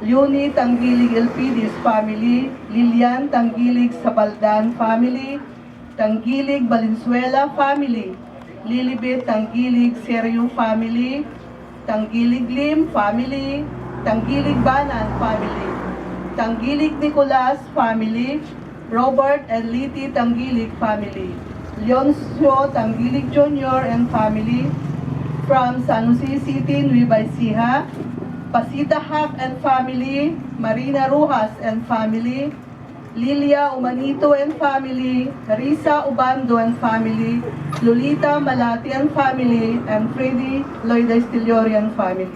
Leonie Tanggilig Elpides family, Lilian Tanggilig Sabaldan family, Tanggilig Valenzuela family, Lilibet Tanggilig Serio family, Tanggilig Lim family, Tanggilig Banan family, Tanggilig Nicolas family, Robert and Liti Tanggilig family, Leoncio Tanggilig Jr. and family, from San Jose City, Nueva Ecija, Pasita Hack and family, Marina Rojas and family, Lilia Umanito and family, Risa Ubando and family, Lolita Malati and family, and Freddy Loida Estiliori and family.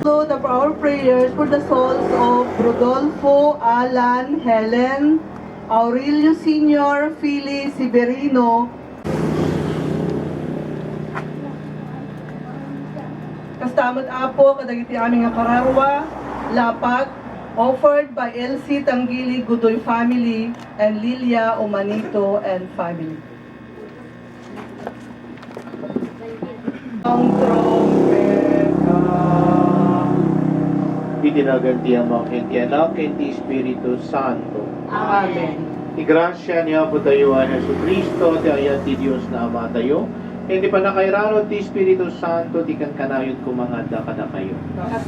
So the our prayers for the souls of Rodolfo, Alan, Helen, Aurelio Sr., Philly Severino, kastamad apo kadagiti aming nga kararwa, lapag, offered by LC Tanggilig Gudoy family and Lilia Umanito and family. Ang trompeta. Itinagantihan mo ang ti Anak, ti Espiritu Santo. Amen. Igrasya niya po tayo ang Jesucristo, ti ayat ti Diyos na Ama tayo. Hindi pa nakairano ti Espiritu Santo, di kan kanayod kumangada kada kayo.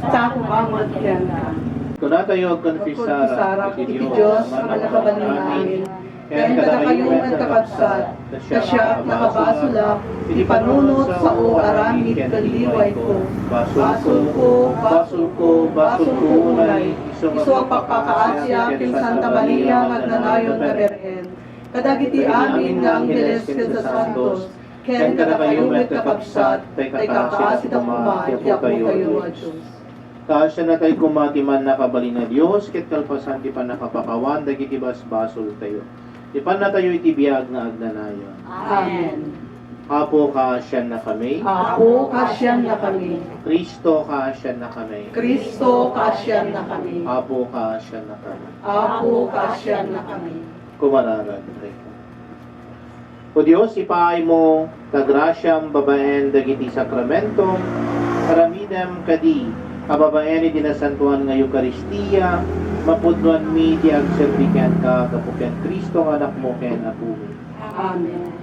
Sa kumamot yan na. Kung na tayo konfisara, Iti Diyos, ang nakabalin namin. Kaya kada kayong nagkakabsat, kasya at nakabasula, ipanunot sa o aramid kaliway ko. Basul ko, unay, iso ang pagkakaasya, kin Santa Maria, nagnanayon na berhen. Kadagiti amin nga Angeles sa Santos, kaya kada kayo may kakabsat, ay kakaasit ang kumati, ako kayo at Diyos. Kaasya na tayo kumatiman na kabali na Diyos, kit kalpasan ti pa nakapakawan, dagiti basbasol tayo. Di pa na tayo itibiyag na agnanayon. Amen. Apo kaasyan na kami. Ako kasyan na kami. Kristo kaasyan na kami. Kristo kasyan na kami. Apo kaasyan na kami. Ako kasyan na kami. Kumararan tayo. O Diyos, ipaay mo kagrasyam babaen dagiti sakramentong karamidam kadi kababaen iti nasantuan nga Eucharistia mapudnuan mi ti agserbikan ka kapuken Kristo nga anak mo ken apo. Amen.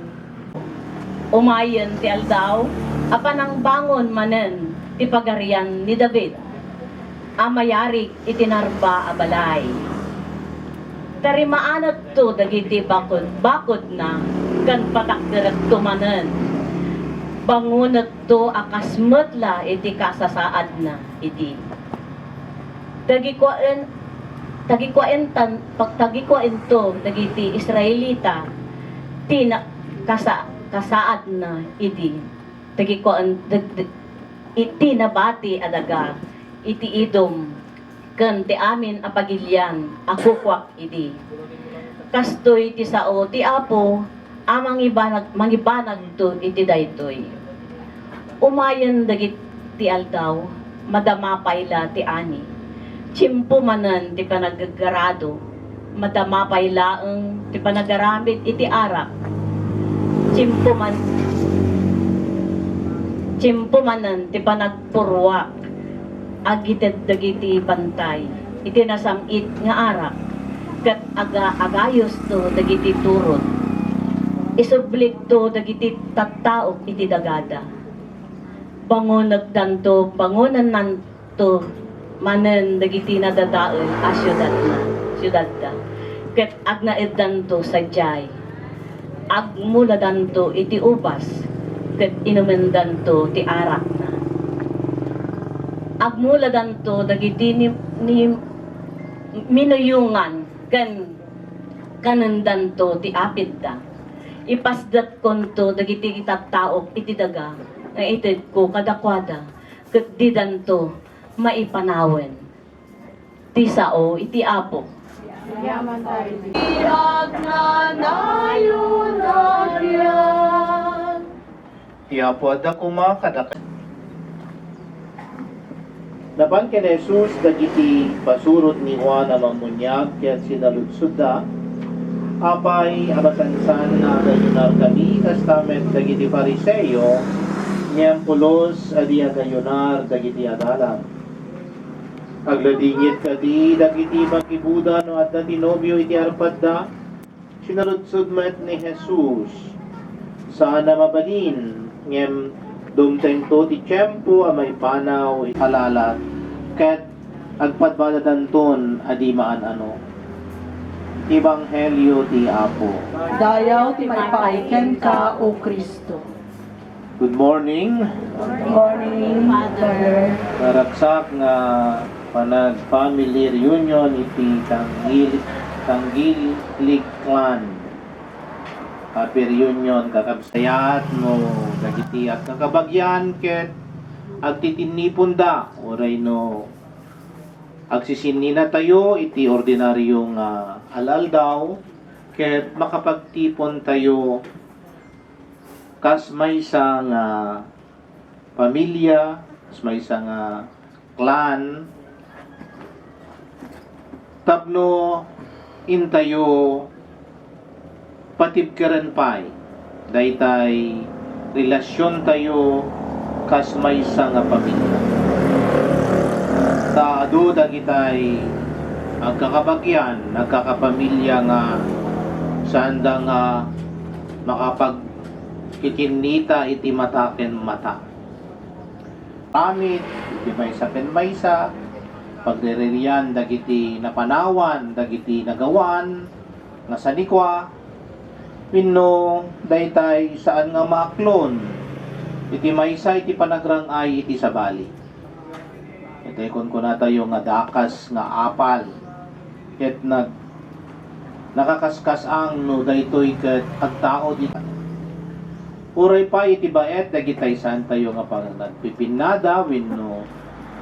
Umayon ti aldaw, apan ang bangon manen ti pagarian ni David. Amayarik itinarba abalay. Tarimaanat to dagiti bakod na kan patakdarat tumanen. Bangunat to akasmetla iti kasasaad na iti. Tagikuan to dagiti Israelita tina kasaad na iti. Tagikuan iti nabati adaga iti idom ken ti amin apagilyan akukwak iti. Kastoy ti sao ti Apo amang mangibanag to iti daytoy. Umayan dagiti aldaw, madama payla ti ani. Tsimpo manan ti panagagarado, madama payla ang ti panagaramid iti arak. Tsimpo manan ti panagpurwak, agited dagiti bantay. iti nasamit nga arak ket agayos to dagiti turot isublik to dagiti tattaok iti dagada bangonag danto bangonan nanto manen dagiti nadadael a syudad da ket agnaed danto sadyay agmula danto iti ubas ket inumen danto ti arak na agmula danto dagiti ni minuyungan kanen to ti apid da ipasdat konto dagiti tattaok iti daga na ited ko kadakwada ket di danto maipanawen ti sao iti apo agnanayon agyan Tiapo ada kuma kadak. Napan ken Jesus dagiti pasurot ni Juan amang munyag ket sinaludsod da apay abasansan na agayunar kami testament dagiti Fariseo ngem pulos adi agayunar dagiti adalan. Agladingit kadi dagiti makibuda no adda ti nobyo iti arpad da sinaludsod met ni Jesus sana mabalin ngem dumteng to ti tiyempo a may panaw alalat ket agpadbadadanton adi maan ano Ebanghelyo ti Apo. Dayaw ti maipaiken ka, O Kristo. Good morning. Good morning, Father. Naraksak nga panag family reunion iti Tanggilig Clan. Happy reunion kakabsayat mo dagiti at kakabagyan ket agtitinipon da oray no agsisinina tayo iti ordinaryong alaldaw ket makapagtipon tayo kas maysa nga pamilya kas maysa nga clan tapno intayo patibkeren pay daytay relasyon tayo kas maysa nga pamilya taado dagitay agkakabagyan nagkakapamilya nga sanda nga makapagkikinita iti mataken mata pamit iti maysa ken maysa pagdererian dagiti napanawan dagiti nagawan nga sanikwa pinno daytay saan nga maaklon iti maysa iti panagrangay iti sabali iti kun tayo nga dakas nga apal ket nakakaskas ang no daytoy ket agtao di uray pa iti baet dagitay saan tayo nga nagpipinada wenno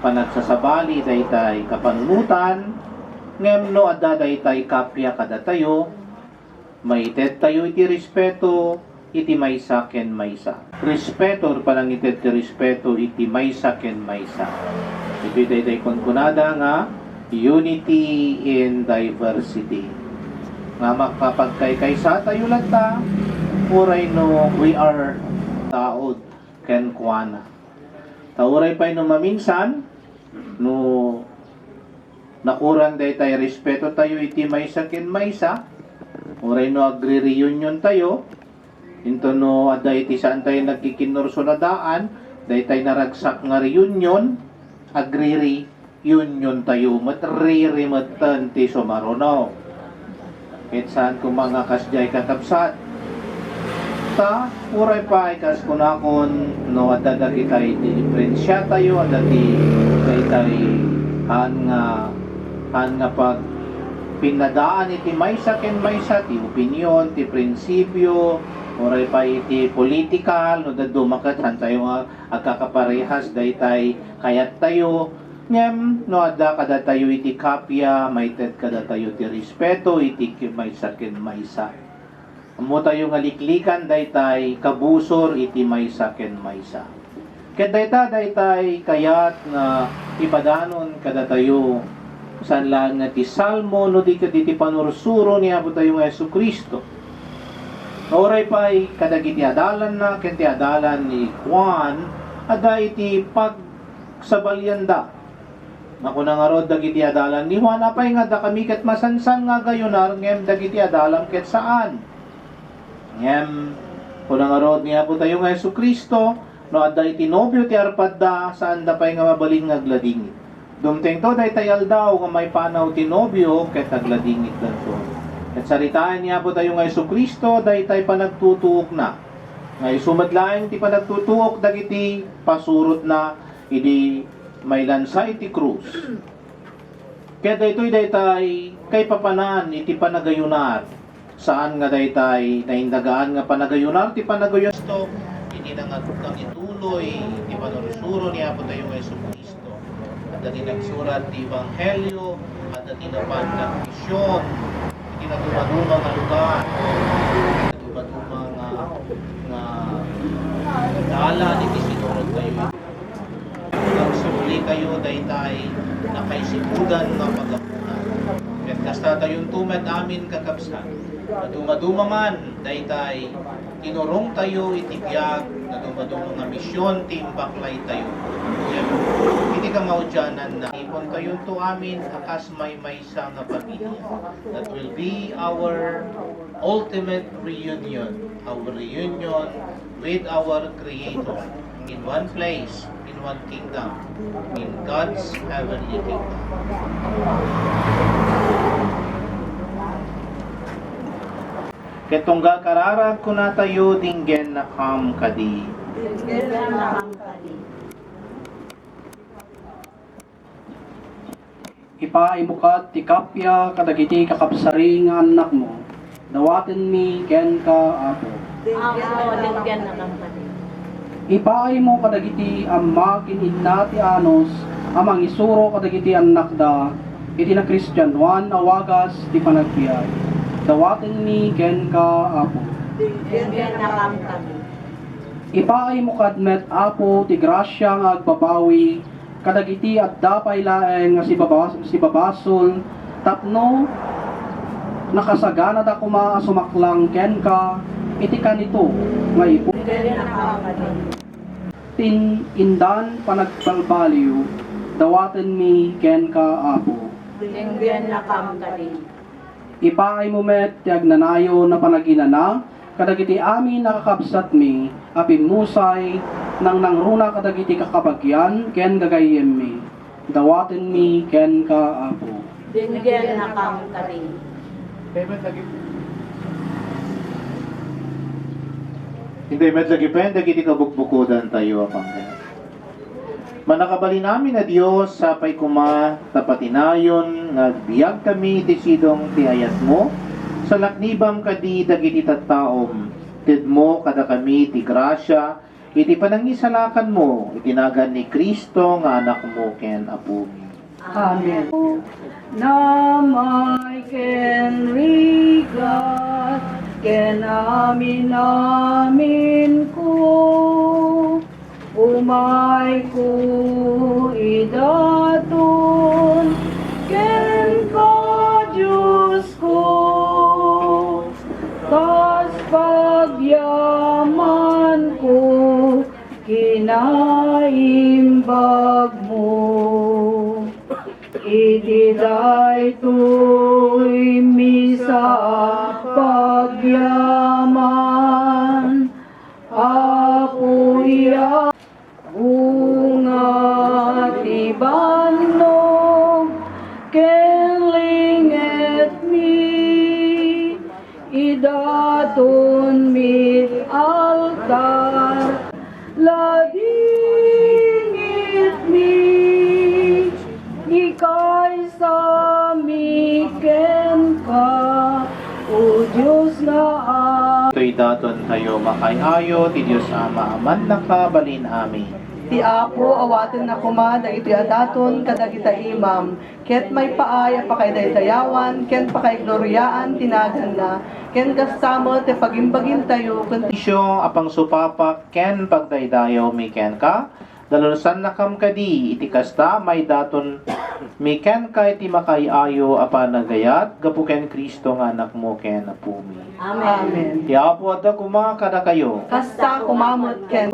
panagsasabali daytay kapanunutan ngem no adda daytay kapya kada tayo maited tayo iti respeto iti maysa ken maysa. Respeto palang ited ti respeto iti maysa ken maysa. Iti dayday kunkunada nga unity in diversity. Nga makapagkaykaysa tayo lagta uray no we are taod ken kuana. Tauray pay no maminsan no nakuran daytay respeto tayo iti maysa ken maysa uray no agri-reunion tayo into no adda iti saan tayo nagkikinurso na daan daytay naragsak nga reunion agri-reunion tayo matririmetan ti sumaruno ket saan kung mga kasjay kakabsat ta uray pa ikas kunakon no adda dagitay ti diferensya tayo adda ti daytay han nga pag pinadaan iti maysa ken maysa ti opinyon ti prinsipyo oray pa iti political no dadto makatan tayo nga agkakaparehas daytay kayat tayo ngem no adda kada tayo iti kapya maited kada tayo ti respeto iti maysa ken maysa amo tayo nga liklikan daytay kabusor iti maysa ken maysa ket daytay kayat nga ipadanon kada tayo saan lang nga ti salmo no di kaditi panursuro ni Apo tayo nga Jesucristo. Oray pa'y kadagiti adalan na ken ti adalan ni Juan ada iti pagsabalyanda Nakuna nga rod dagiti adalan ni Juan apay nga da kami ket masansan nga gayunar ngem dagiti adalam ket saan. Ngem kuna nga rod niya po tayo nga Jesucristo no adda iti nobyo ti arpad da saan da pay nga mabalin nga agladingit. Dumteng to day tayal daw nga may panaw ti nobyo ket agladingit danto. Ket saritaan niya po tayo nga Jesucristo day tay panagtutuok na. Ngay sumadlaeng ti panagtutuok dagiti pasurot na idi may lansa iti krus. Kaya daytoy daytay kay papanan iti panagayunar. Saan nga daytay naindagaan nga panagayunar ti panagayunar hindi na nga kang ituloy ti panursuro ni Apo tayo nga Jesucristo. At dati nagsurat ti Ebanghelyo at dati napan ng misyon iti natuma-duma nga lugar natuma-duma nga dalan iti sinurot tayo. Nagsubli kayo daytay nakaisipudan nga pagapunan. Ket kasta tayong tumad amin kakabsat. Naduma-duma man daytay tinurong tayo itibiyag naduma-duma nga misyon timbaklay tayo. Hindi ka maudyanan na ipon tayo to amin akas may maysa nga pamilya. That will be our ultimate reunion. Our reunion with our Creator in one place, in one kingdom, in God's heavenly kingdom. Ketungga kararag ko na tayo dinggen na kam kadi. Ipaimukat ti kapya kadagiti kakapsari nga anak mo. Dawaten mi ken ka apo. Ipaay mo kadagiti amma kinina ti anos amang isuro kadagiti anak da iti na Kristyanuan awagas ti panagbiay. Dawaten mi ken ka apo. Ipaay mo kadmet apo ti grasya nga agbabawi kadagiti at dapay laeng nga si babasol tapno nakasagana da kuma sumaklang ken ka iti kanito nga ipo tin indan panagbalbaliw dawaten mi ken ka apo. Ipaay mo met ti agnanayo na panaginana kadagiti amin nakakabsat mi apin musay nang nangruna kadagiti kakabagyan ken gagayem mi dawaten mi ken ka apo. Hindi met lagi pende kiti kabukbukodan tayo apang manakabali namin na Dios sa pay kuma tapatinayon nga biyag kami ti sidong ti ayat mo sa laknibam kadi dagiti tattaom tidmo kada kami ti grasya iti panangisalakan mo itinagan ni Kristo nga anak mo ken apo mi. Amen. Namay ken rigat ken amin ko umay ko idaton ken ka Diyos ko kas pagyaman ko kinaimbag mo iti daytoy misa pagyaman apuya bunga ti bannog kelinget mi idaton mi altar ladingit mi ikay sa mi ken ka o Diyos na Ito'y daton tayo makayayo ti Dios Ama aman nakabalin amin. Ti Apo awaten na kuma dagiti adaton kadagita imam ket may paaya pa kay daydayawan ken pa kay gloryaan tinagan na ken kasamo ti pagimbagin tayo ken Isyo apang supapak ken pagdaydayaw mi ken ka dalulusan na kam kadi iti kasta may daton mi ken ka iti makayayo apan nagayat gapu ken Kristo nga anak mo ken apo mi. Amen. Ti Apo adda kuma kada kayo. Kasta kumamot ken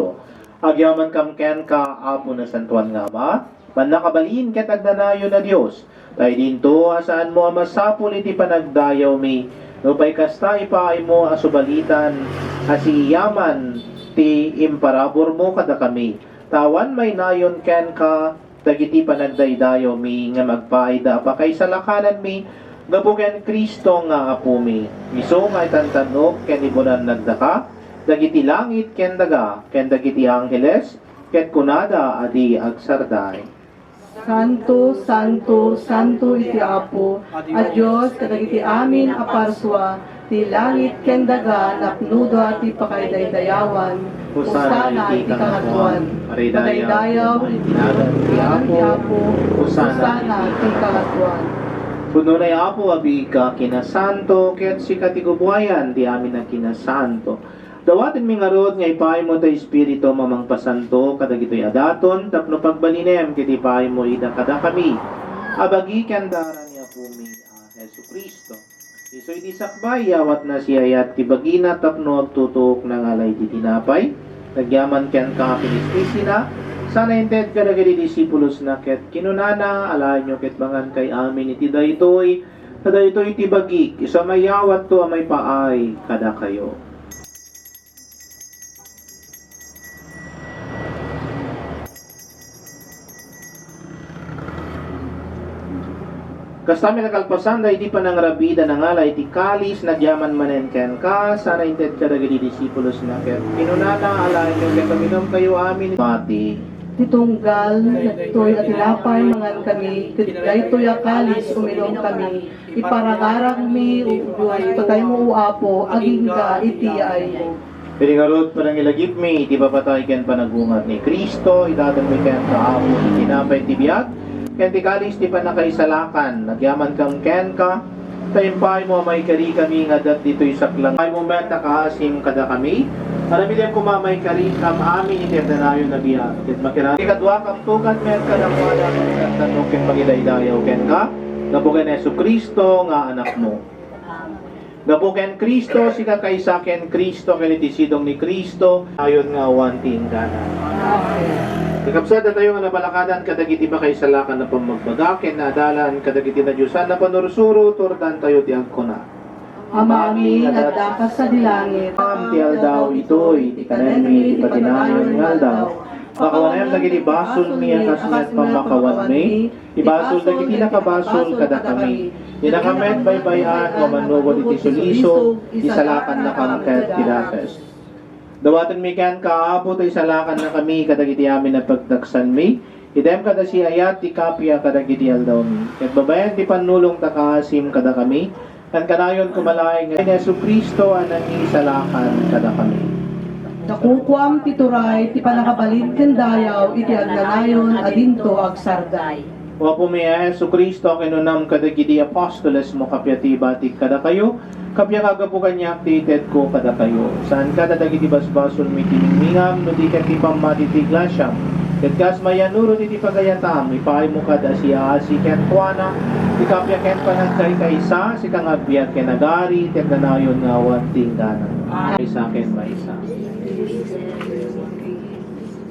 Agyaman kam ken ka apo na santuan nga Ama Manakabalin ket agnanayon na Dios. Tay dinto asaan mo masapul iti panagdayaw mi. No pay kasta ipaay mo asubalitan asiyaman ti imparabor mo kada kami. Tawan may nayon ken ka dagiti panagdaydayaw mi nga magpaida pa kay salakanan mi gabuken Kristo nga apo mi. Miso nga itantanok ken ibunan nagdaka dagiti langit ken daga ken dagiti angheles ket kunada adi agsarday. Santo, Santo, Santo iti Apo, a Diyos kadagiti amin aparswa, ti langit ken daga napnudo ati pakaydaydayawan, usana iti kangatuan, padaydayaw iti nagan ti Apo, usana iti kangatuan. Puno na Apo abi ka kinasanto ket si katigubuayan ti amin na kinasanto. Dawatin mi nga rod nga ipaay mo ta Espiritu mamang pasanto kadagitoy adaton tapno pagbalinem ket ipaay mo ida kada kami. Abagi ken daran ni Apo mi Hesu Kristo. Isoy di sakbay awat na siyayat ti bagina tapno agtutok ng alay ti tinapay. Nagyaman ken ka pinistisina. Sana inted kadagiti disipulos na ket kinunana alay nyo ket bangan kay amin iti daytoy. Kada ito'y ti bagik isa mayawat to amay paay kada kayo. Kastami nakalpasan da iti panangrabida ng alay iti kalis nagyaman manen ken ka sana inted kadagiti disipulos na ket kinunana alay nyo ket kaminom kayo amin mati. Titunggal, toy at tinapay mangan kami, daytoy akalis uminom kami, iparangarang mi ubuay, patay mo Apo, aging ka iti ay mo. Pwede nga rod parang ilagip mi iti papatay ken panagungat ni Kristo idatan mi ken kaapo iti tinapay ti biag ken ti kalis ti panakaisalakan nagyaman kang ken ka taimpay mo may kari kami nga dat dito'y saklang ay mo met nakaasim kada kami aramidem kumamay kari kam amin iti danayon na biag ket makirani kadwa kam tukan met kadamwada ken tanok ken magidaydayaw ken ka gapuken Hesu Kristo nga anak mo. Gapuken Kristo sika kaysa ken Kristo ken iti sidong ni Kristo ayon nga awan ti ingganan. Ikapsad na tayo nga nabalakadan kadagiti pa kay salakan na pamagbagaken na adalan kadagiti na Diyosan na panursuro turdan tayo ti agkuna. Ama amin at dakas sa dilangit, Am ti aldaw itoy ti kanen mi ti patinayon nga aldaw. Makawanem dagiti basol mi akas met pamakawan mi. Ibasol dagiti nakabasol kada kami. Dinakamet baybayan o manugot iti suliso isalakan na kangket ti dakes. Dawatan mi ken kaapo tay salakan na kami kadagiti amin na pagdaksan mi. Idem kada si ayat ti kapya kadagiti aldaw mi. Ket babayan ti panulong takasim kada kami. Kan kanayon kumalay nga Hesu Kristo anang isalakan kada kami. nakukuam tituray, ti panakabalid ken dayaw, iti agnanayon, adinto agsarday. Wapo mi Hesu Kristo kinunam kadagiti apostoles mo kapya ti batik kada kayo. Kapya kagapukan niya aktited ko kada kayo. Saan kada dagiti basbasol mi tiningmingam no di ket ti pamati ti glasyam. Ket kas mayanuro ti pagayatam ipaay mo kada siya si ken kuana. Ti kapya ken panagkay kaysa si kang agbiag ken nagari ti agnanayon nga awan tingganan. Isa ken maisa.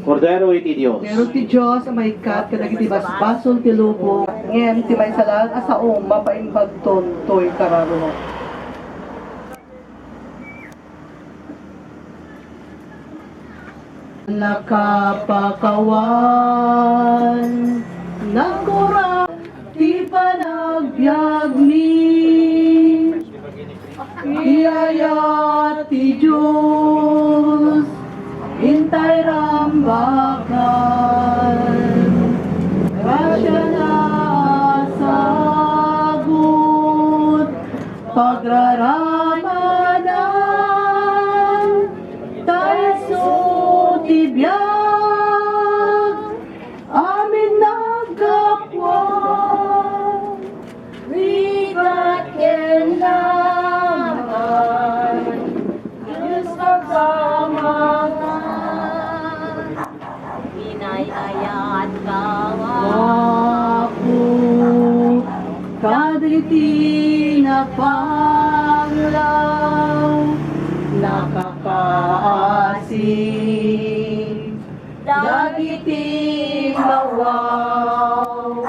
Cordero iti Dios. Pero ti Diyos ang may kat kadagiti basbasol ti lubong, ngem ti may salag asaom mapaimbagton toy kararo. Nakapakawan nagkura ti panagbiag mi iyaya ti Diyos hintay rambakan grasya na sagot pagraramadan tayo tibiyag amin nagkapwan rigat kenlangan Diyos pagsama Inayayat kawan Ako kaditi na panglaw nakakaasig dagiti mawaw.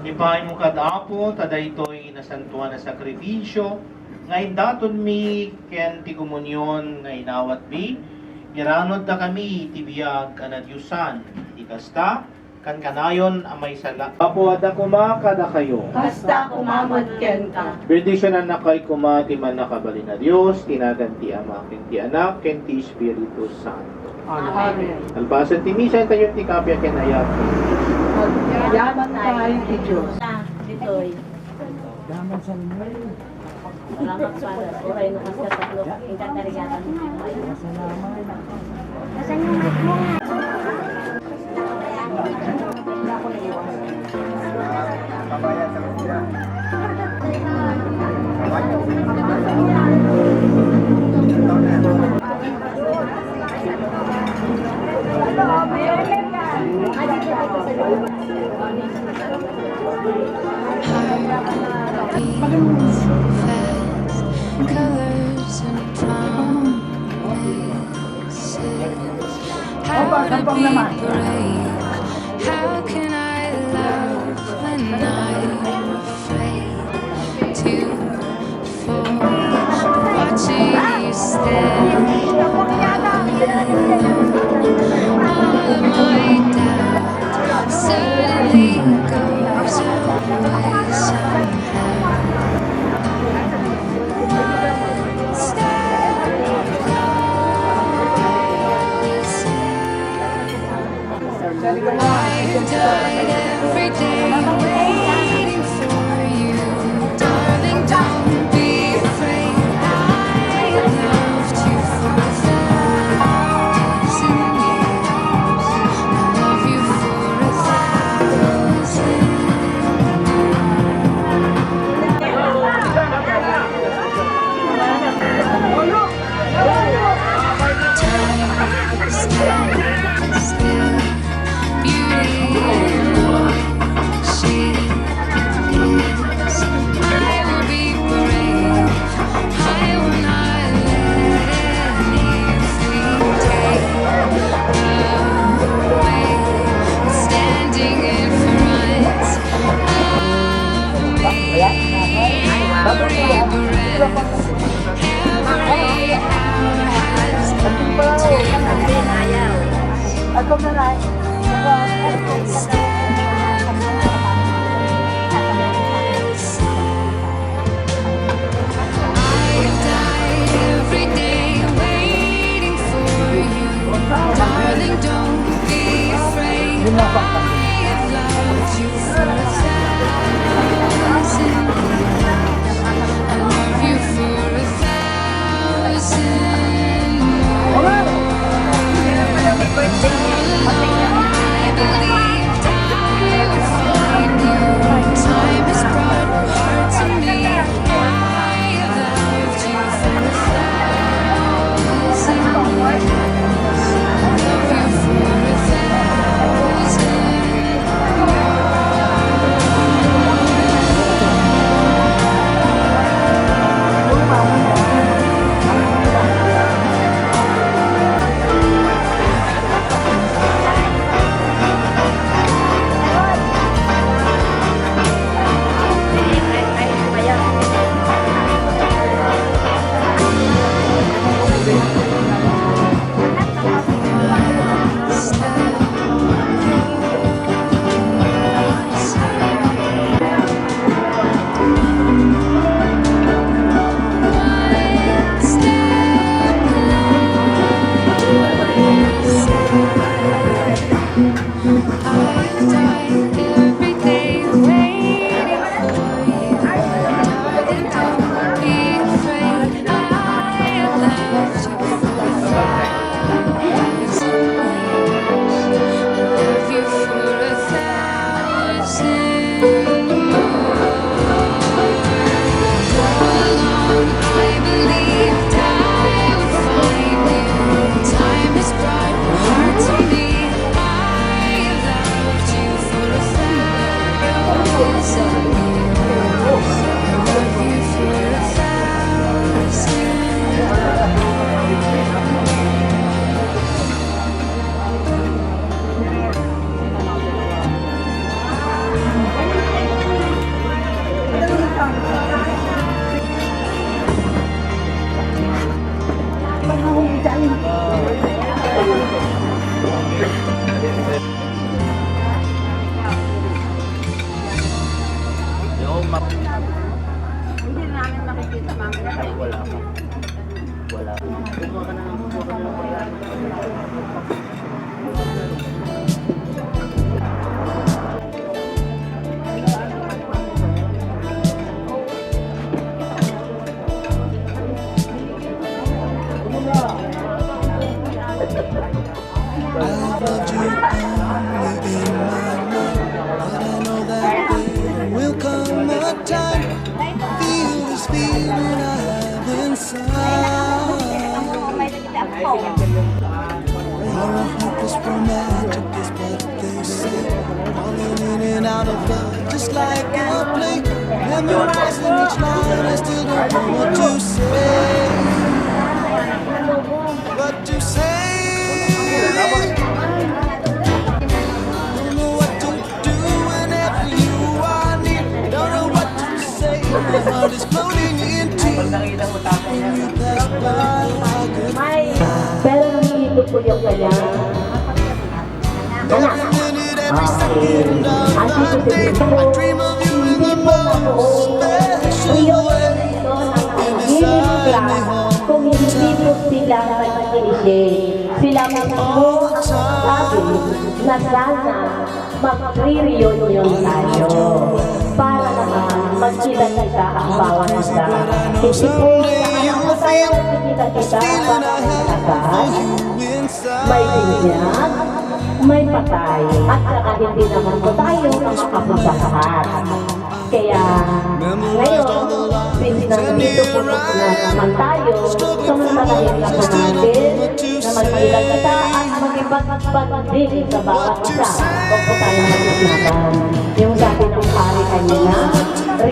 Ipahay mo kadapo, tadaytoy nasantuan na sakrifisyo, ngayon daton mi, ken ti komunyon, ngayon awat mi, iranod na kami, tibiyag kanadyusan, di kasta, kan kanayon amay sala. Apo ada kuma kada kayo. Kasta kumamat ken ka. Bendisyonan na kay kuma, ti man nakabali na Diyos, tinagan ti Ama, ken ti Anak, ken ti Espiritu Santo. Amen. Albasan ti misa, tayo ti kapya ken ayat. Yaman tayo ti Diyos. Ditoy. Salamat Father. Oray no kas katatlo. Ingkat tarigatan. Colors and promises. How to be brave? How can I love when I'm afraid to fall? Watching you stand all of my doubt suddenly goes away somehow. I died every day waiting for you, darling. Don't be afraid. I loved you for 1,000 years. I love you for 1,000. Time still. Beauty in what she is. I will be brave. I will not let anything take away. Standing in front of me, every breath, every hour has come I've died every day waiting for you, darling. Don't be afraid. I have loved you for 1,000 years. I love you for 1,000 more. I believed I would find you. Time has brought heart to me. I have loved you for 1,000 years. I love you for 1,000 years. I've loved you only in my mind, but I know that there will come a time. Feel this feeling I have inside. You're a hopeless romantic, is what they say. Falling in and out of love, just like a play. Memorizing each line, I still don't know what to say. What to say? Don't know what to do whenever you are near. Don't know what to say. My heart is floating into when you pass by. I could Pero nangihito po yung kanya. every minute, every second of my day. I dream of you in the most special way. Beside me all Kung hindi po sila nag-initiate, sila mismo ang sabi na sana mag-reunion tayo para naman magkita-kita ang bawat isa. Kasi po, magkita-kita para magkita, may binyag, may patay, at saka hindi naman po tayo makakapuntahan. Kaya ngayon, since nandito po na naman tayo, samantalahin na po natin na magkita-kita at mag-ibag-ibag sa bawat isa. Huwag po tayo mag-isnapan. Yung sabi ng pari kanina,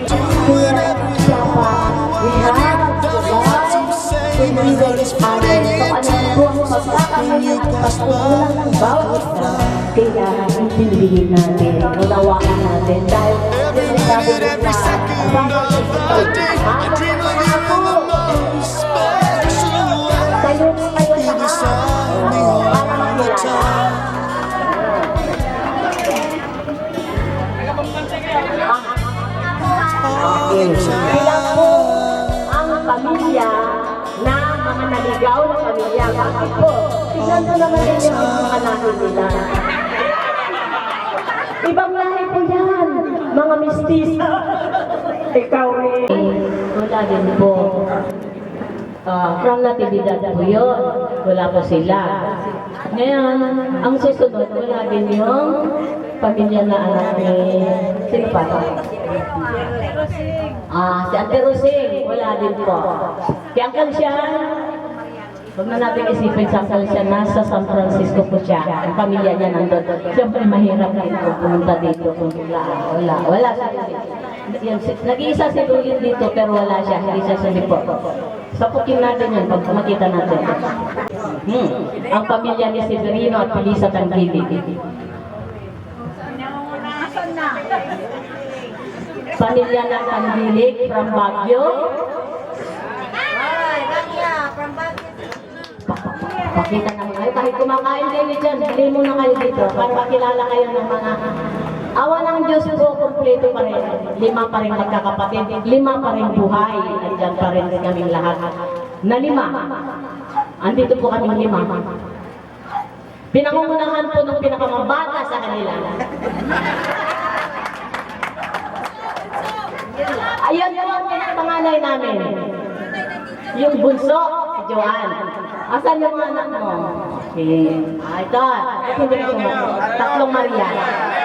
siya pa, we have to love when we will be honest. So ano po ang magkakamali at pagkukulang ng bawat isa. Kaya intindihin natin, unawaan natin dahil sinasabi nila, ang bawat isa, I dream of you in the most special way. tayo Be beside me all the time. All the Sila po time. ang pamilya na mga naligaw na pamilya. Bakit po? Tignan mo naman din yung mga natin nila. Ibang lahi po yan, mga mistis. Ikaw rin. Wala din po. From Natividad po yun. Wala po sila. Ngayon, ang susunod, wala din yung pamilya na anak ni sino pa? Si Ate Rosing, wala din po. Kaya Uncle siya, huwag na natin isipin sa Uncle siya, nasa San Francisco po siya. Ang pamilya niya nandun. Siyempre mahirap dito, pumunta dito. Wala siya. Nag-iisa si Lulin dito, pero wala siya. Hindi siya sabi po. Sapukin natin yun pag makita natin. Ang pamilya ni Severino at Felisa Tangili. Pamilya ng Tandilig from Baguio. Pakita naman kayo. Kahit kumakain kayo dyan, bili muna kayo dito para makilala kayo ng mga awa ng Diyos ko, kumpleto pa rin. 5 pa rin magkakapatid, 5 pa rin buhay. Andyan pa rin kaming lahat. Na 5. Andito po kaming 5. Pinangungunahan po ng pinakamabata sa kanila. Ayun po ang pinakapanganay namin. Yung bunso, si Joanne. Asan yung anak mo? Okay. Ito. Hindi ko sumagot. 3 Maria.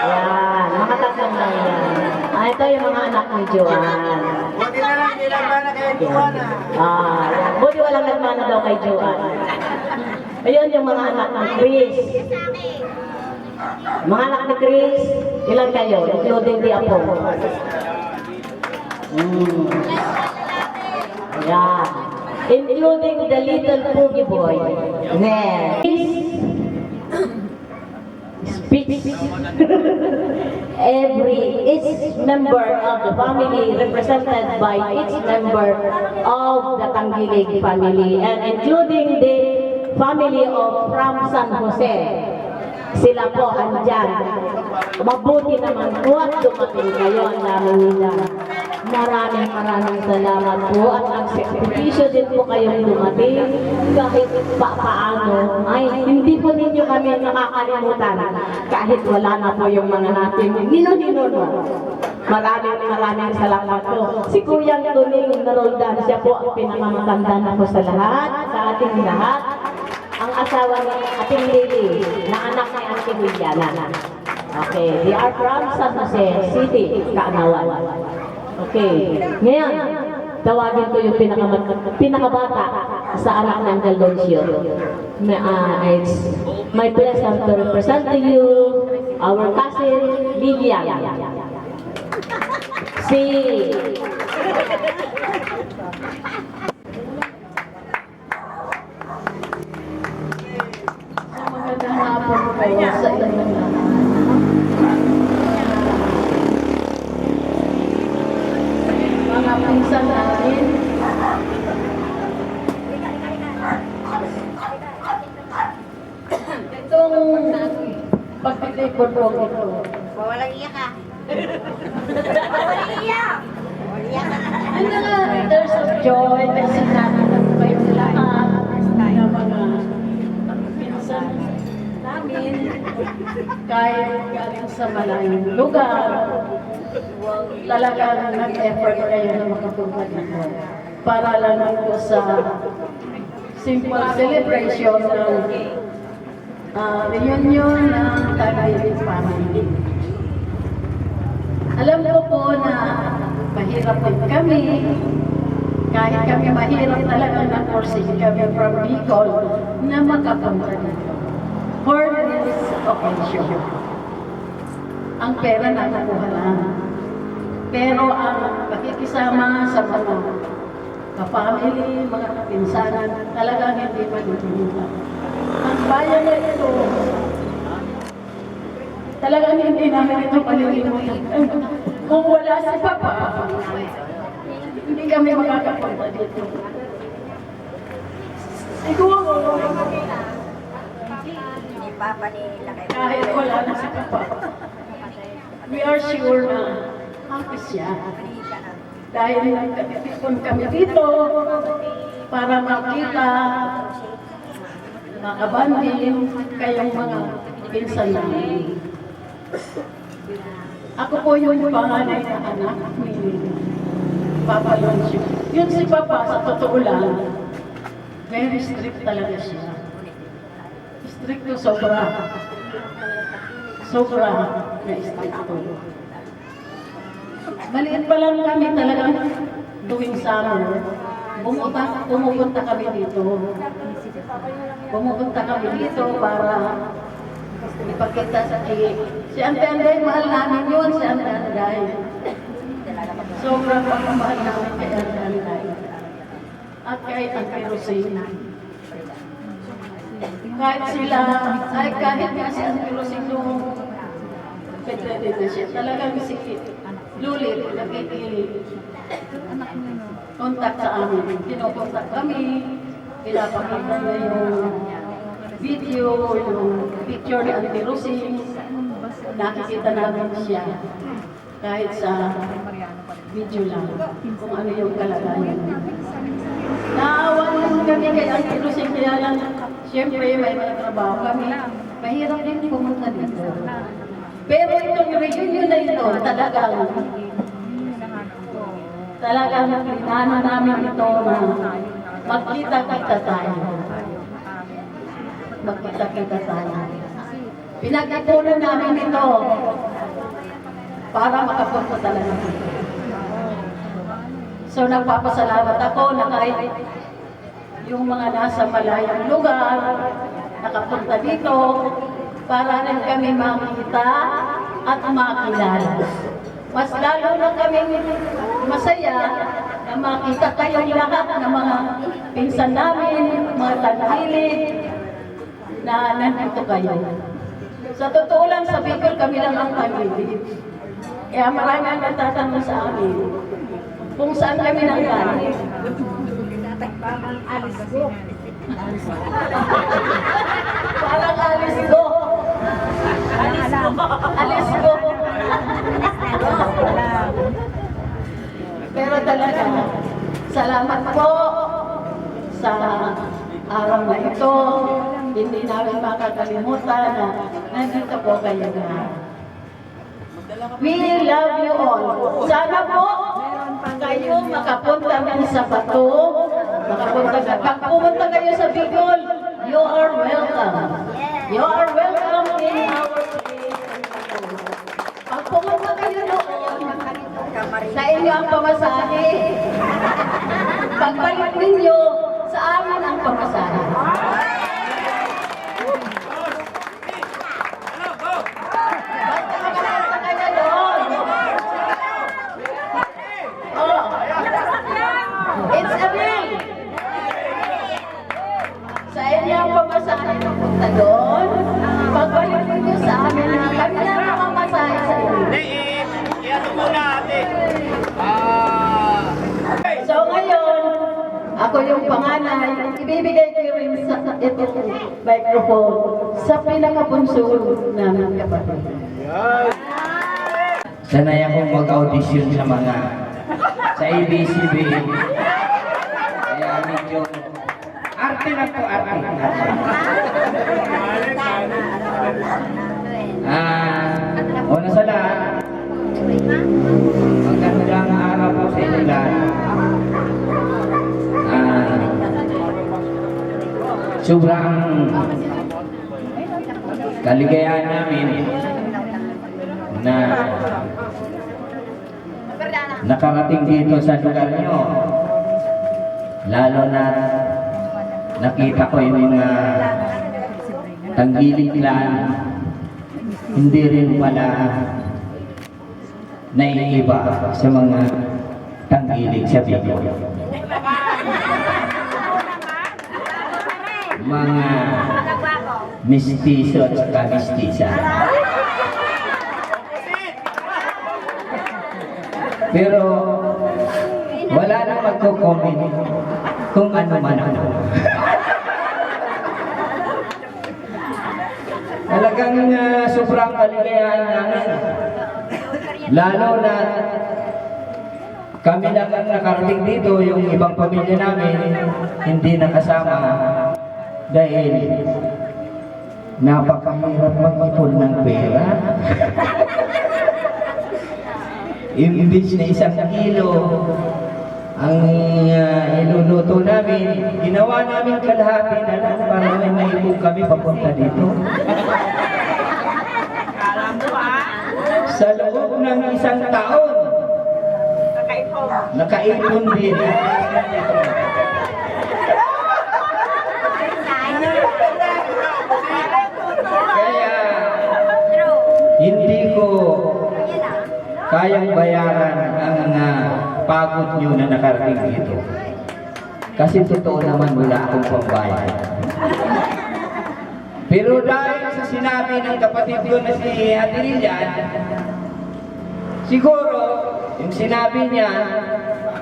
Ayan. Mga 3 Maria. Ito yung mga anak ni Joanne. Buti na lang, hindi lang ba na kay Joanne? Ayan. Buti walang nagmana daw kay Joanne. Ayun yung mga anak ni Chris. Mga anak ni Chris, ilan kayo? Including the apo. Yeah. Including the little poogie boy. There. Speaks each member of the family represented by each member of the Tanggilig family and including the family of from San Jose. Sila po andyan. Mabuti naman po at dumating kayo ang namin nila. Maraming salamat po at ang sakripisyo din po kayong dumating kahit paano ay hindi po ninyo kami nakakalimutan kahit wala na po yung mga natin nino. Maraming salamat po. Si Kuyang Tuning Naroldan, siya po ang pinakamatanda na po sa lahat, sa ating lahat. Ang asawa ni Ating Lily, na anak ni Auntie Juliana. Okay, they are from San Jose City, Kaanawan. Okay, ngayon, tawagin ko yung pinakabata sa anak ng Uncle Doncio. It's my pleasure to represent to you our cousin, Lilian. Si magandang hapon po sa inyong lahat. Mga pinsan namin, itong pagpipipon po ito. Walang iyak ka. Walang iyak. Walang iyak ka. Yung mga leaders of joy, may sinabi na po kayong lahat ng mga pinsan namin kahit galing sa malayong lugar. Talagang nag-effort kayo na makapunta dito para lang po sa simple celebration ng reunion ng Tagaytay family. Alam ko po na mahirap din kami, kahit kami mahirap talaga na forces kami from Bicol na makapunta dito for this occasion. Ang pera na nakuha lang. Pero ang pakikisama sa mga kapamilya, mga kapinsanan, talagang hindi malilimutan. Ang bayan na ito, talagang hindi namin ito malilimutan. Kung wala si Papa, hindi kami makakapunta dito. Siguro, Ni Papa ni Lakay. kahit wala na si Papa, we are sure na happy siya. Dahil nagkatipon kami dito para makita, makabanding kayong mga pinsan namin. Ako po yung panganay na anak ni Papa Loncio. Yun si Papa, sa totoo lang, very strict talaga siya. Strict to sobra. Sobra na strict to. Maliit pa lang kami talagang tuwing summer. Pumupunta kami dito. Pumupunta kami dito para ipakita sa si Ante Anday, mahal namin yun, si Ante Anday. Sobrang pagmamahal namin kay Ante Anday. At kay Ante Rosina. Kahit sila, ay kahit nga si Ante Rosina, na siya, talagang si Lulit, contact sa amin. Kinokontak kami, pinapakita niya yung video, yung picture ni Auntie Rosing. Nakikita namin siya kahit sa video lang, kung ano yung kalagayan. Naawa naman kami kay Auntie Rosing, kaya lang, siyempre may mga trabaho kami. Mahirap din pumunta dito. Pero itong reunion na ito, talagang pinano namin ito na magkita-kita tayo. Magkita-kita tayo. Pinag-ipunan namin ito para makapunta talaga dito. So nagpapasalamat ako na kahit yung mga nasa malayang lugar, nakapunta dito, para rin kami makita at makilala. Mas lalo na kami masaya na makita kayong lahat ng mga pinsan namin, mga tangkilig, na nandito kayo. Sa totoo lang, sa Bicol kami lang ang tangkilig. Kaya marami ang nagtatanong sa amin kung saan kami nanggaling. Alis ko. Parang alis ko. Alis ko. Pero talaga, salamat po sa araw na ito. Hindi namin makakalimutan na nandito po kayo na. We love you all. Sana po kayo makapunta ng sa Bato, pag pumunta kayo sa Bicol, you are welcome. You are welcome in our state. Pag pumunta kayo doon, sa inyo ang pamasahe. Pagbalik ninyo, sa amin ang pamasahe. Basta makapunta kayo doon. Oh. It's a bill. Sa inyo ang pamasahe papunta doon. Pagbalik ninyo sa amin, kami na ang pamasahe sa inyo. So ngayon, ako yung panganay, ibibigay ko rin sa itong microphone sa pinakabunso namin kapatid. Sanay akong mag-audition sa mga sa ABCB. Kaya medyo arte lang po, arte. Una sa lahat, magandang araw po sa inyo lahat. Sobrang kaligayahan namin na nakarating dito sa lugar nyo. Lalo na nakita ko yung mga Tanggilig Clan, hindi rin pala naiiba sa mga Tanggilig sa Bicol. Mga mistiso at saka mistisa. Pero wala nang magko-comment kung ano man ano. Talagang sobrang kaligayahan namin. Lalo na kami lang ang nakarating dito, yung ibang pamilya namin hindi nakasama dahil napakahirap mag-ipon ng pera. Imbis na 1 kilo ang iluluto namin, ginawa namin kalahati na lang para may naipon kami papunta dito. Sa loob ng 1 taon, nakaipon din. Kaya hindi ko kayang bayaran ang pagod nyo na nakarating dito. Kasi totoo naman wala akong pambayad. Pero dahil sa sinabi ng kapatid ko na si Ate Lilian, siguro yung sinabi niya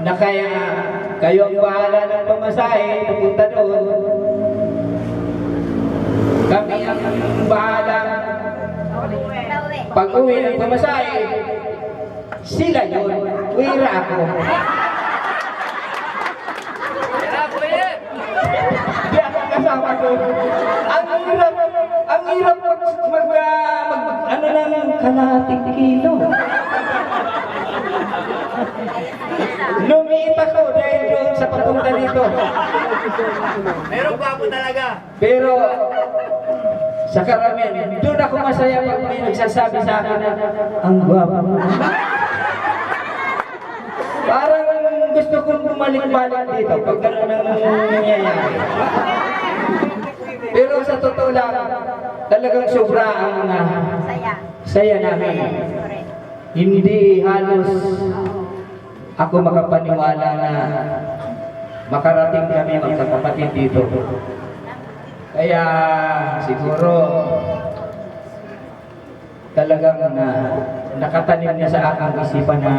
na kaya kayo ang bahala ng pamasahe, pupunta doon. Kami ang bahala pag-uwi ng pamasahe. Sila yun, wira ako. Di ako kasama ko. Ang hirap ano lang, kalahating kilo. Lumiit ako dahil doon sa papunta dito. Meron pa ako talaga. Pero sa karamihan, doon ako masaya pag may nagsasabi sa akin na ang gwapo mo. Parang gusto kong bumalik-balik dito pag gano'n ang nangyayari. Pero sa totoo lang, talagang sobra ang saya namin. Hindi halos ako makapaniwala na makarating kami magkakapatid dito. Kaya siguro talagang nakatanim niya sa aking isipan na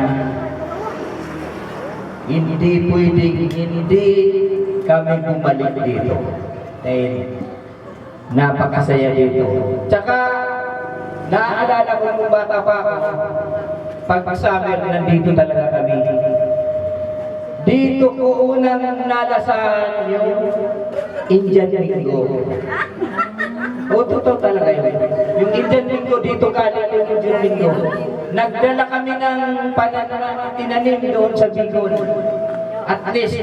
hindi pwedeng hindi kami bumalik dito. Dahil napakasaya dito. Tsaka naaalala ko nung bata pa ako, pag summer nandito talaga kami. Dito ko unang nalasan yung Indian Bingo. O, totoo talaga yun. Yung Indian Bingo, dito galing yung Indian Bingo. Nagdala kami ng tinanim doon sa Bicol. At least,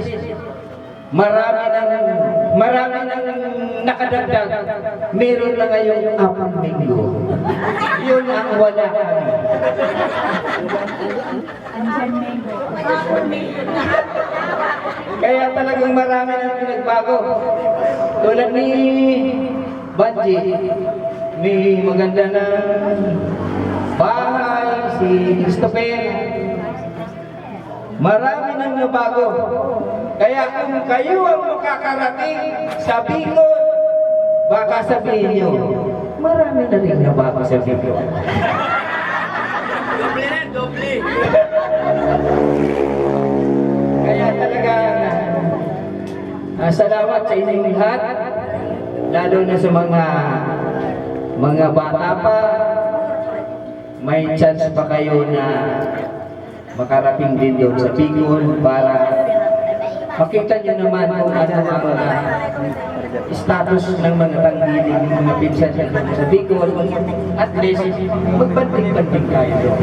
marami nang nakadagdag. Meron na ngayong 4 Bingo. Yun ang wala kami. Kaya talagang marami nang pinagbago. Tulad ni Banji, may maganda na bahay, si Christopher. Marami nang nabago. Kaya kung kayo ang makakarating sa Bicol, baka sabihin nyo, marami na rin nabago sa Bicol. Doble na, doble. Kaya talaga, salamat sa inyong lahat, lalo na sa mga bata pa, may chance pa kayo na makarating din doon sa Bicol para makita nyo naman kung ano ang status ng mga tanggiling, mga pinsan nyo sa Bicol. At least, magbanting-banting kayo doon.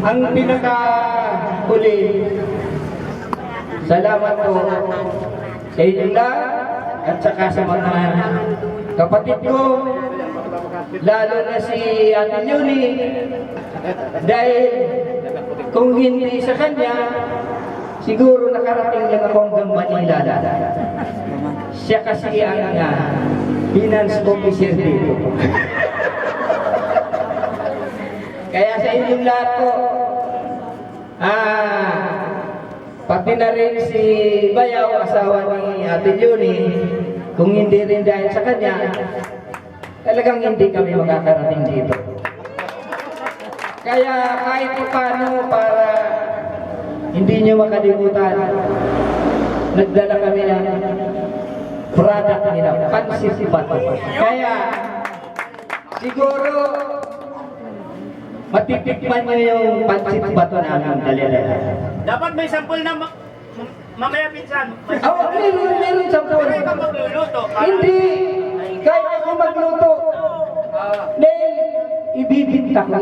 Ang pinaka-huli, salamat po sa inyo lahat at saka sa mga kapatid ko, lalo na si Ate Yuni, dahil kung hindi sa kanya, siguro nakarating lang ako hanggang Manila. Siya kasi ang finance officer dito. Kaya sa inyong lahat po, pati na rin si Bayaw, asawa ni Ate Yuni, kung hindi rin dahil sa kanya, talagang hindi kami makakarating dito. Kaya kahit paano para hindi nyo makalimutan, nagdala kami ng product nila, Pansit Bato. Kaya siguro matitikman nyo yung Pansit Bato namin, dali-dali. Dapat may sample na mamaya pinsan. Oo, meron sample. Pero ikaw magluluto. Hindi, kahit ako magluto. Dahil ibibinta ko.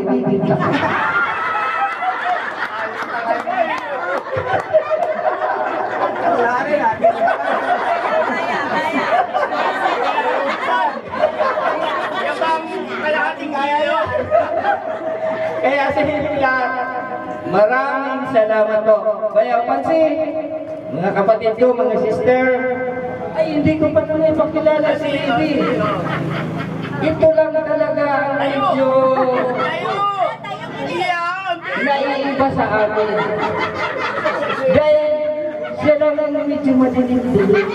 Yung bang kalahating kaya. Kaya sa inyo lahat, maraming salamat po. Bayaw Pansin, mga kapatid ko, mga sister, ay hindi ko pa tunay pakilala si Baby. Ito lang talaga ang medyo naiiba sa akin. Dahil siya lang ang medyo madilim-dilim.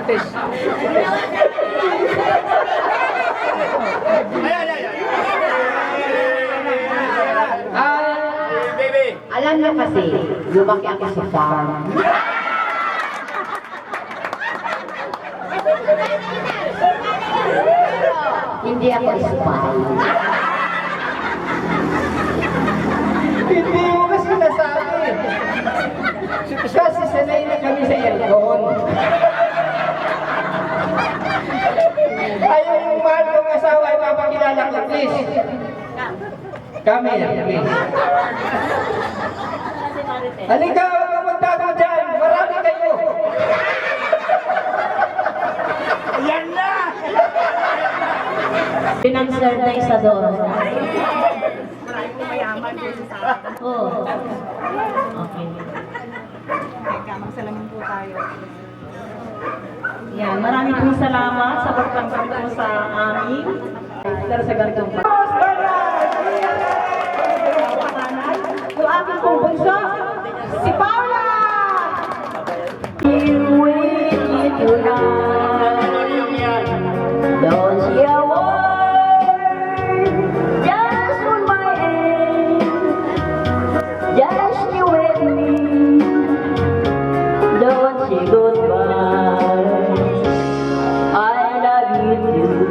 Baby. Alam niyo kasi, lumaki ako sa farm. Hindi ako spy. Hindi mo kasi nasabi. Kasi sanay na kami sa aircon. Ayaw yung mahal kong asawa, ipapakilala ko, please. Come here, please. Halika, pumunta ko dyan. Marami kayo. Yan na! Pinang-serve na isa doon. Oo. Okay. Magsalamin po tayo. Yan, maraming pong salamat sa pagtanggap po sa amin. Pero sa ganitong Yung aking pong bunso, si Paula! Don't say a word, just hold my hand, just you with me. Don't say goodbye, I love you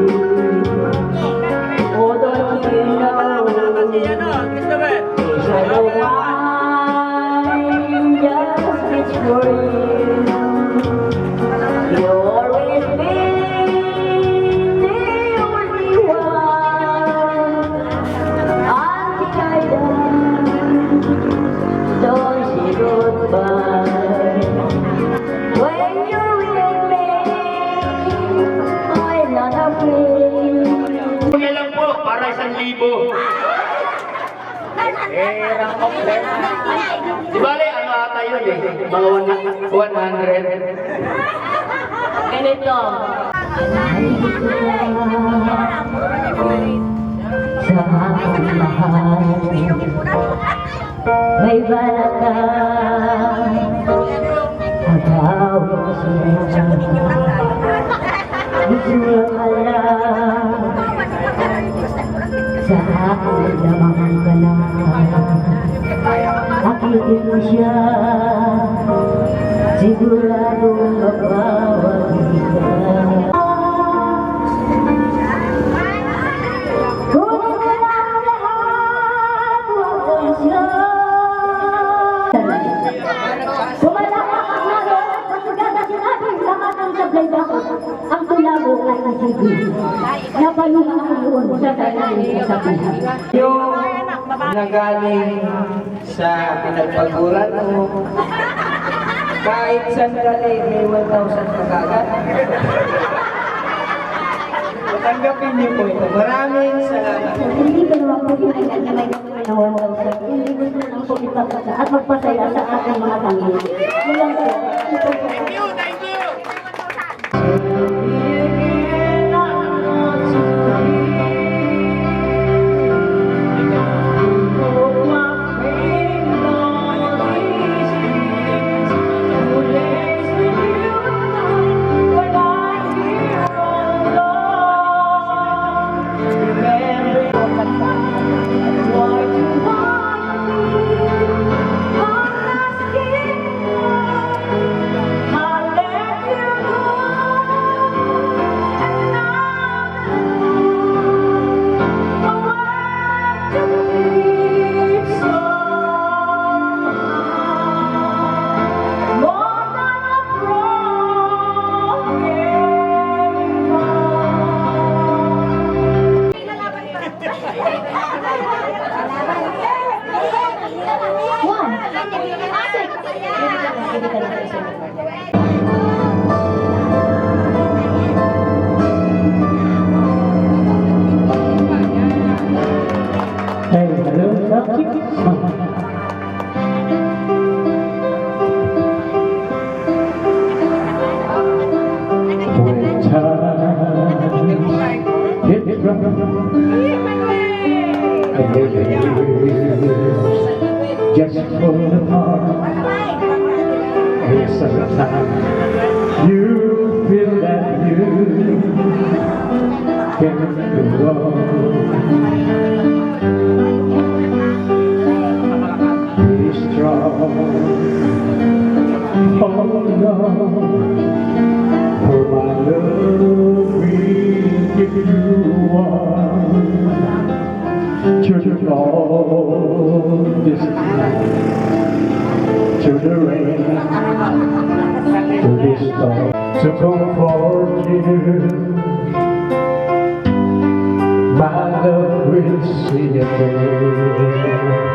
too. Oh, don't say Di bale, ano ata yun eh? Mga 100. Ganito. Sa aking mahal, may balaka, agawin siya. Gusto ka lang, sa aking lamang ka na. Akitin mo siya, siguradong mapawagin ka. Kunin ka lang lahat, huwag kang siya. Pumalakak ang naroon, pagkaga sinabi lahat ang sablay ako. Ang tulabo ay isipin. Napayungan ang iyon sa dahil sa sabihin. Yung nagaling sa pinagpaguran mo, kahit sandali may 1,000 ka kagad. Tanggapin niyo po ito. Maraming salamat. Hindi ko naman po kailan na may nawawaw sa hindi ko naman po ipapasa at magpasaya sa aking mga pamilya. Yun lang po. Thank you! Just for the heart, and sometimes you feel that you can't go on. Be strong, hold on, for my love will give you one. Children all this night, to the rain, to the storm, to comfort you. My love will see you through.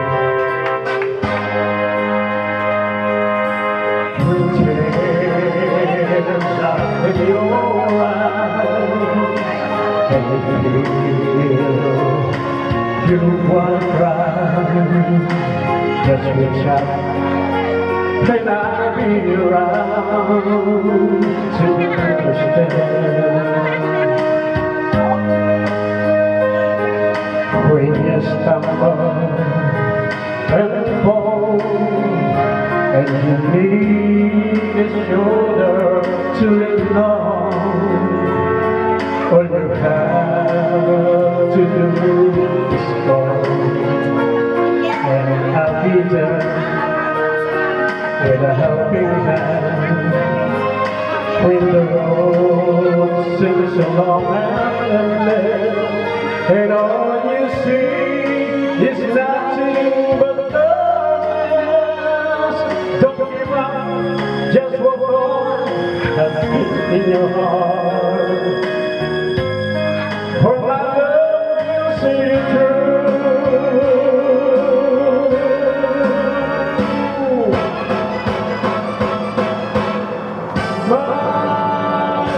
Pretend in your eyes, and you wanna cry, just reach out, and I'll be around to understand. When you stumble and fall, and you need a shoulder to lean on, all you have to do is call, and I'll be there with a helping hand. When the road seems so long and endless, and all you see is nothing but darkness, don't give up, just walk on, have faith in your heart. For my love will see you through. My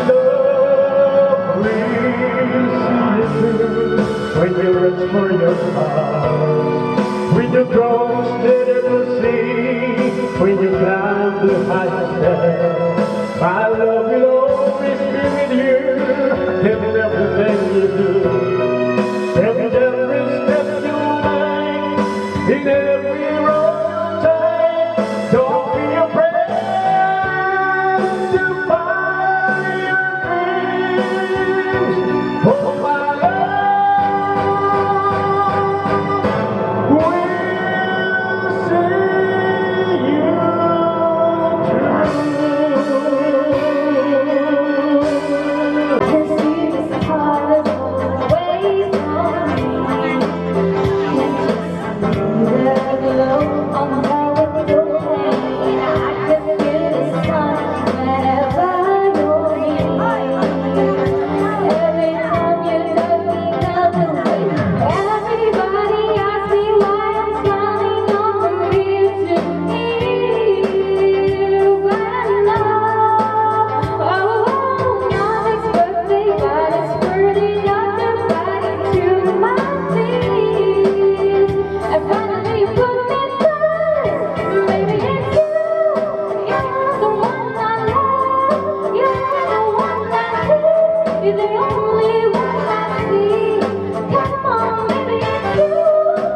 love will see you through. When you reach for your house. When you cross the sea, when you climb the high stairs, my love will always be with you in everything you do. Every step you make, in every road take, don't be afraid to follow your dreams. For my love will see you through. Just see this heart is always on me. And just see the glow on my window pane. I can feel the sun whenever you're near me. Every time you look me the way, everybody asks me why I'm smiling on from ear to ear. But I know, oh, nothing's perfect, but it's pretty enough to bite into my feet. And finally you put me first, baby, it's you. You're the one I love, you're the one I need, you're the only one I see. Come on, baby, it's you.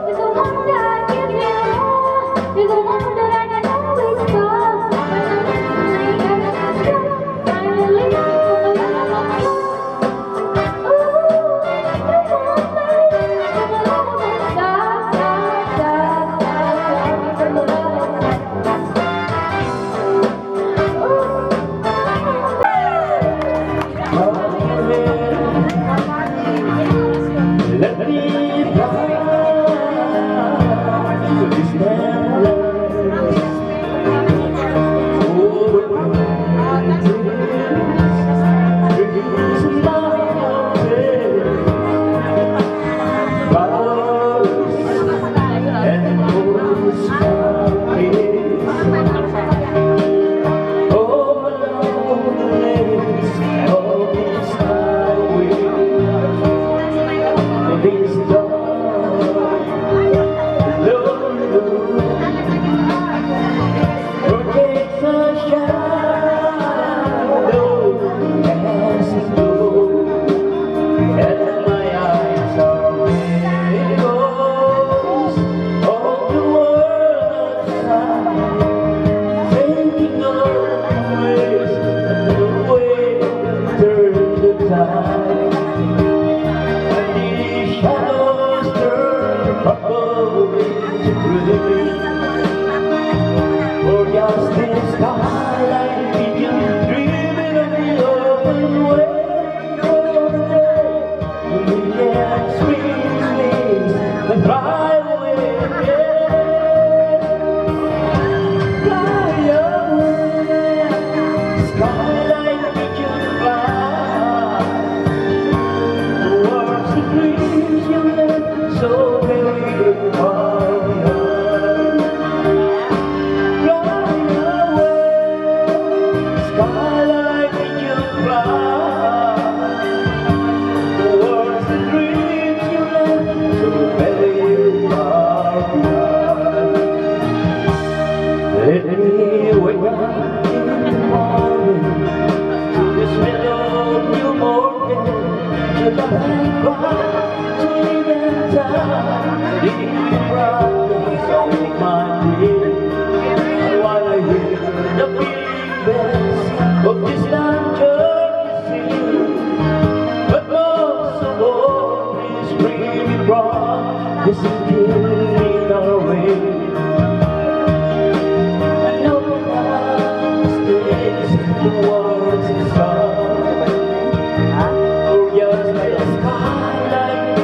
You're the one that gives me more, you're the one that I can always call. Finally, everything's good, finally, you're the one I want. Let me fly to this This is killing our way. I know the mistakes, the words and songs. Oh, just like the skyline,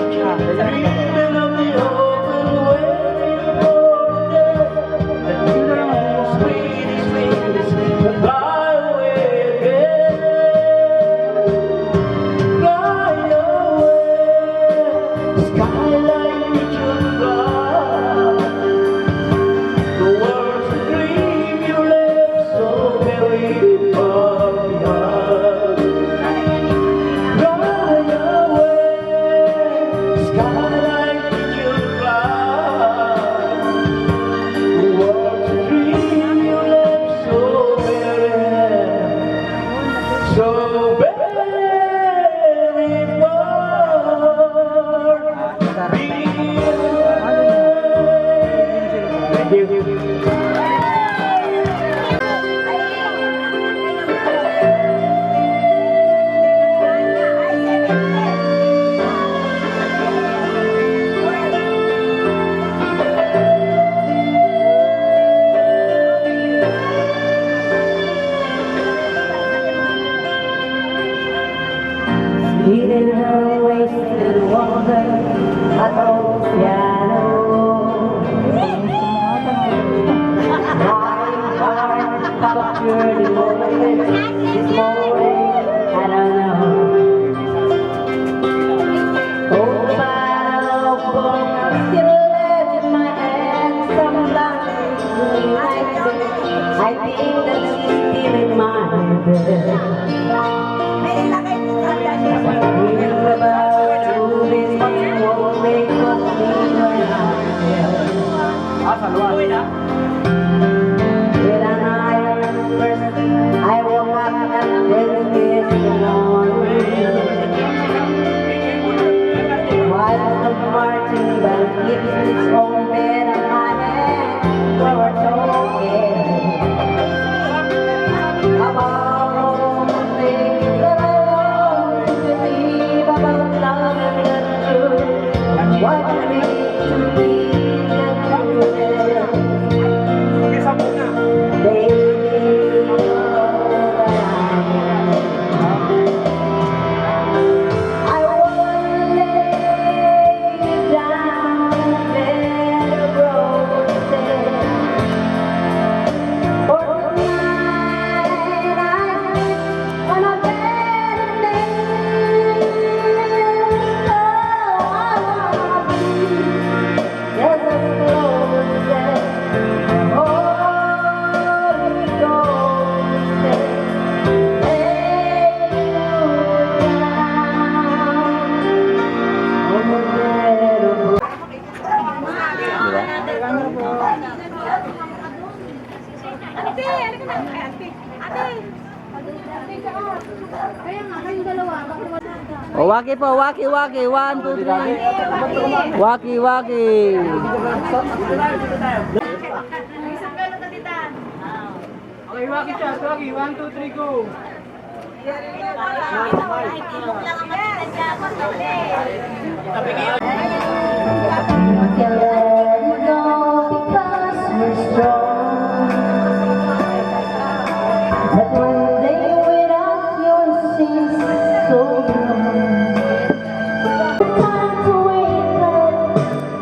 dreaming of the open way for the day. And you know, sweetest, to fly away again. Fly away, skyline. Fly I woke up and this is the morning. While the marching band keeps its own bed on my head, we're talking about all the things that I want to believe about love and the truth, and what it means to be the truth. I wanna lay you down in a bed of roses. For tonight I think on a bed of nails. Oh, I wanna be just as close as Holy Ghost said. Lay you down on a bed of roses. O, waki po, waki. 1, 2, 3. Waki. Okay, waki siya. Waki, 1, 2, 3, go. Can't let you go because you're strong. But one day without you seems so long. Time to wake up,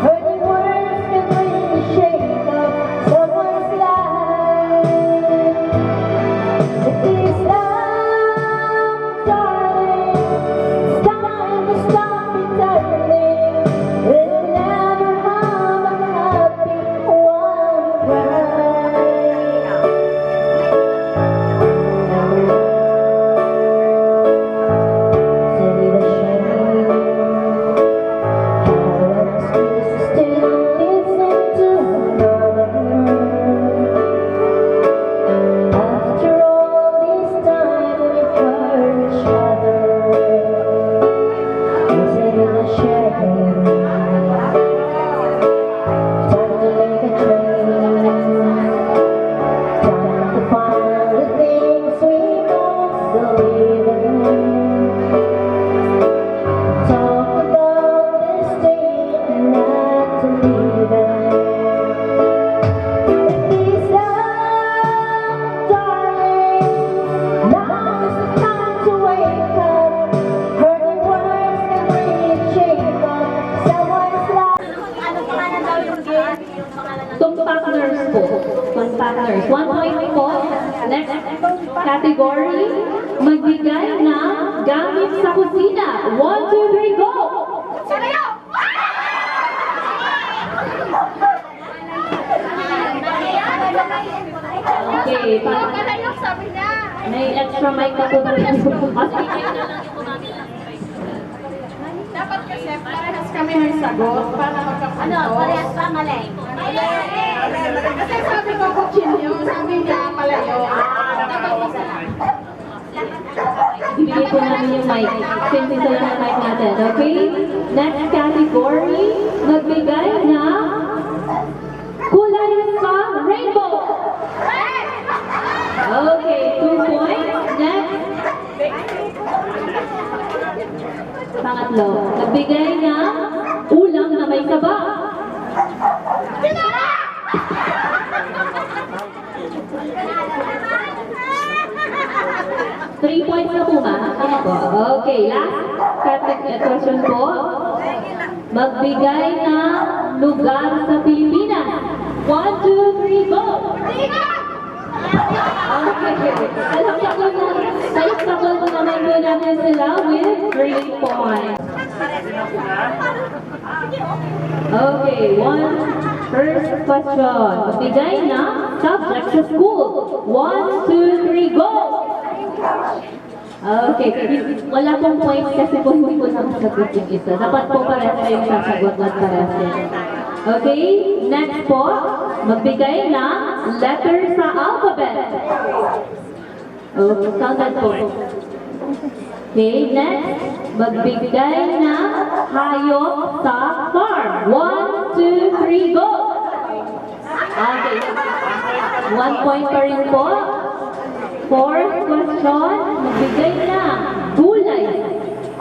hurting words can really shake up someone's life. If it's love, darling, it's time to stop pretending. It'll never harm a happy one cry. Say the shame, how excuses still listen to another. After all this time we've hurt each other. Is it a shame? Time to make a change. Time to find the things we both believe in. Talk about this day and not to leave it. Please love, darling, now is the time to wake up. Hurting words can really shake up someone's life. Tumpakners po. Tumpakners. 1 point po. Next category, magbigay ng gamit sa kusina. 1, 2, 3, go! Okay, may extra mic na po ba rin? Dapat kasi parehas kami ng sagot para magkapunto. Parehas pa mali. Kasi sabi ko kutsilyo, sabi niya palayo. Dapat isa. Ibigay po namin yung mic. Since isa lang ang mic natin. Okay? Next category, magbigay na kulay sa rainbow. Okay, 2 points. Next. Pangatlo, magbigay na ulam na may saba. 3 points na po ba? Tama po. Okay, last question po. Magbigay ng lugar sa Pilipinas. 1, 2, 3, go! Okay. Salit-sakol po naman po natin sila with 3 points. Okay, first question. Magbigay na subject sa school. 1, 2, 3, go! Okay. Wala pong point kasi po hindi po nakasagot yung isa. Dapat po parehas kayong sasagot at parehas yan. Okay? Next po, magbigay ng letter sa alphabet. Okay, counted po. Okay, next, magbigay ng hayop sa farm. 1, 2, 3, go! Okay. 1 point pa rin po. Fourth question, magbigay ng gulay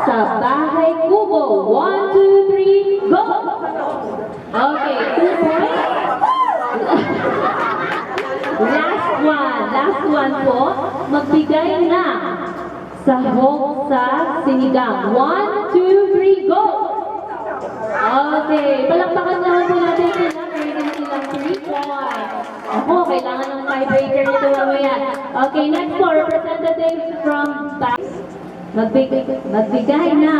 sa bahay kubo. 1, 2, 3, go! Okay, 2 points. Last one po, magbigay na sahog sa sinigang. 1, 2, 3, go! Okay, palakpakan naman po natin sila. Meron silang 3 points. Ako, kailangan ng tiebreaker nito mamaya. Okay, next po, representative from back. Magbigay na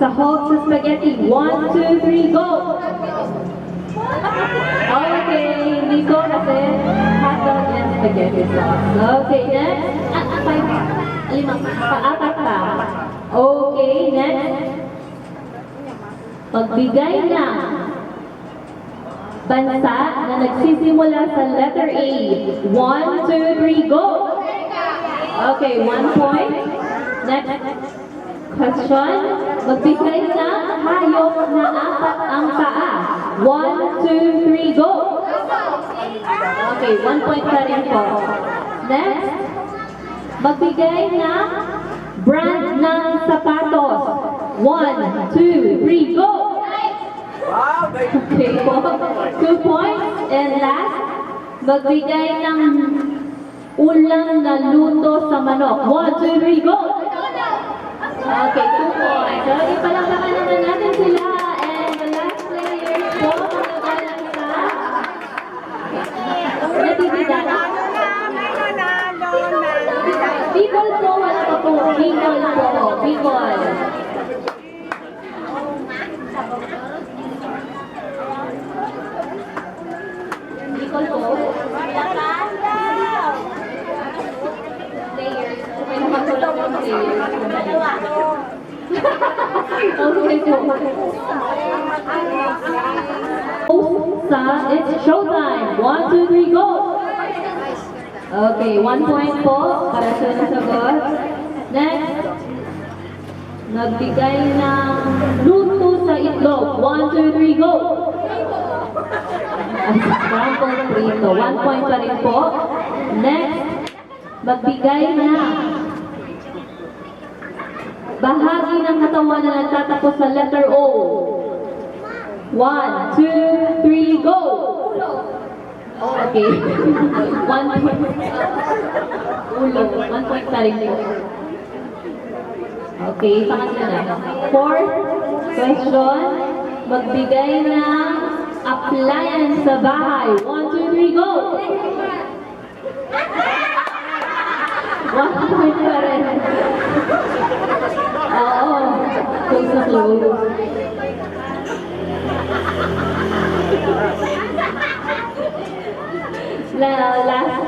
sahog sa spaghetti. 1, 2, 3, go! Okay, hindi ko kasi hotdog and spaghetti sauce. Okay, next. Paapat pa. Okay, next. Magbigay na bansa na nagsisimula sa letter A. 1, 2, 3, go! Okay, 1 point. Next question. Magbigay na hayop na 4 ang paa. 1, 2, 3, go! Okay, 1 point pa rin po. Next, magbigay na brand ng sapatos. 1, 2, 3, go! Okay po, 2 points. And last, magbigay ng ulam na luto sa manok. 1, 2, 3, go! Okay, 2 points. So, ipalakpakan naman natin sila. And the last player po, magagalang sa natividad. Bicol po, wala pa po. Bicol po. Bicol. Bicol po. Players. May nakatulog ng players. Okay po. Sa It's Showtime. 1, 2, 3, go! Okay, 1 point po para sa nasagot. Next, nagbigay ng luto sa itlog. 1, 2, 3, go! Scrambled prito. 1 point pa rin po. Next, magbigay na bahagi ng katawan na nagtatapos sa letter O. 1, 2, 3, go! Okay. 1 point. Ulo. 1 point pa rin po. Okay, pangatlo na. Fourth question. Magbigay ng appliance sa bahay. 1, 2, 3, go! 1 point pa rin. Oo. Close na close. Last.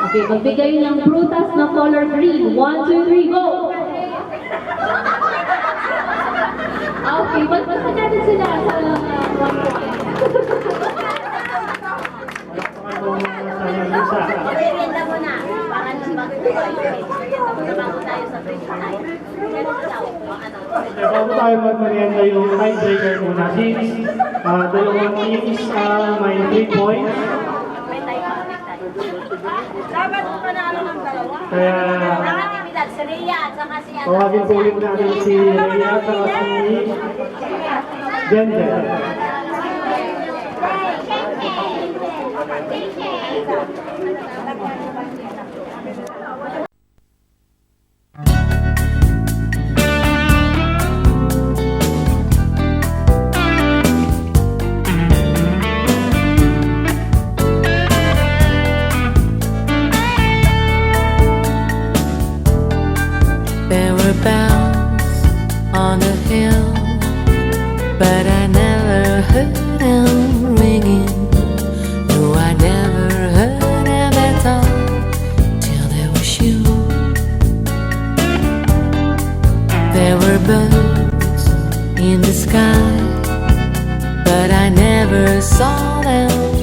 Okay, magbigay ng prutas na color green. 1, 2, 3, go! Okay, basta natin sila sa 1 point. Merienda mo na. Para nang bago tayo sa break time. Bago tayo mag-merienda yung tiebreaker muna. Since dalawang teams may 3 points. Dapat panalo ng dalawa. Kaya Si Rhea at saka si tawagin po ulit natin si Rhea at saka si Jensen. There were bells on the hill, but I never heard them ringing. No, I never heard them at all till there was you in the sky, but I never saw them